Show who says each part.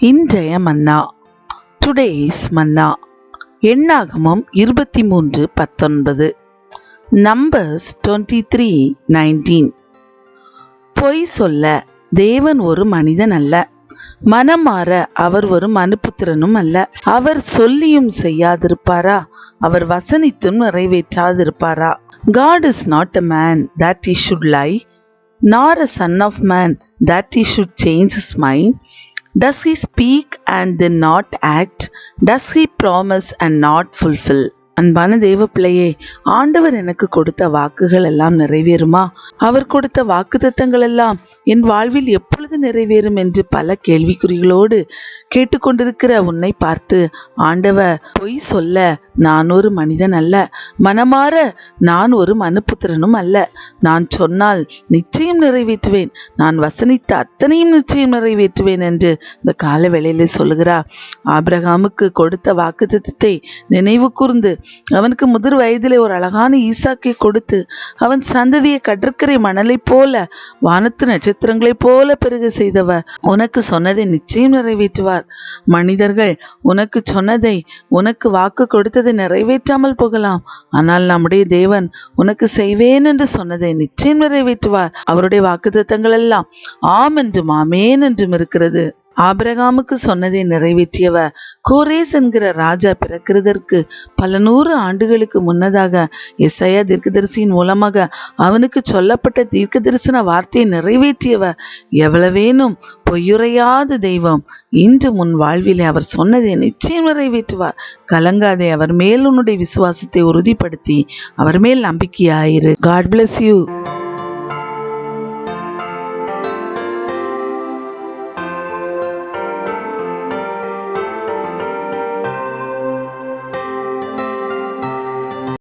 Speaker 1: இன்றைய மன்னா. டுடேஸ் மன்னா. எண்ணாகமம் 23:19. நம்பர்ஸ் 23:19. பொய் சொல்ல தேவன் ஒரு மனிதன் அல்ல, மனமாற அவர் ஒரு மனுபுத்திரனும் அல்ல. அவர் சொல்லியும் செய்யாதிருப்பாரா? அவர் வசனித்தும் நிறைவேற்றாதிருப்பாரா? God is not a man that he should lie, nor a son of man that he should change his mind. Does he speak and then not act? Does he promise and not fulfill? அன்பான தேவ பிள்ளையே, ஆண்டவர் எனக்கு கொடுத்த வாக்குகள் எல்லாம் நிறைவேறுமா? அவர் கொடுத்த வாக்குத்தத்தங்கள் எல்லாம் என் வாழ்வில் எப்பொழுது நிறைவேறும் என்று பல கேள்விக்குறிகளோடு கேட்டுக்கொண்டிருக்கிற உன்னை பார்த்து ஆண்டவர், பொய் சொல்ல நான் ஒரு மனிதன் அல்ல, மனமாற நான் ஒரு மனுபுத்திரனும் அல்ல. நான் சொன்னால் நிச்சயம் நிறைவேற்றுவேன், நான் வசனித்த அத்தனையும் நிச்சயம் நிறைவேற்றுவேன் என்று இந்த கால வேளையிலே சொல்லுகிறார். ஆபிரகாமுக்கு கொடுத்த வாக்குத்தத்தத்தை நினைவு கூர்ந்து அவனுக்கு முதிர் வயதிலே ஒரு அழகான ஈசாக்கை கொடுத்து அவன் சந்ததியை கடற்கரை மணலை போல வானத்து நட்சத்திரங்களைப் போல பெருக செய்தவர் உனக்கு சொன்னதை நிச்சயம் நிறைவேற்றுவார். மனிதர்கள் உனக்கு சொன்னதை, உனக்கு வாக்கு கொடுத்ததை நிறைவேற்றாமல் போகலாம். ஆனால் நம்முடைய தேவன் உனக்கு செய்வேன் என்று சொன்னதை நிச்சயம் நிறைவேற்றுவார். அவருடைய வாக்குத்தத்தங்கள் எல்லாம் ஆம் என்றும் ஆமேன் என்றும் இருக்கிறது. ஆபிரகாமுக்கு சொன்னதை நிறைவேற்றியவர் கோரேஸ் என்கிற ராஜா பிறக்கிறதற்கு பல 100 ஆண்டுகளுக்கு முன்னதாக எசாயா தீர்க்கதரிசியின் மூலமாக அவனுக்கு சொல்லப்பட்ட தீர்க்க தரிசன வார்த்தையை நிறைவேற்றியவர் எவ்வளவேனும் பொய்யுரையாத தெய்வம். இன்று முன் வாழ்விலே அவர் சொன்னதை நிச்சயம் நிறைவேற்றுவார். கலங்காதே, அவர் மேல் உன்னுடைய விசுவாசத்தை உறுதிப்படுத்தி அவர் மேல் நம்பிக்கையாயிரு. God bless you.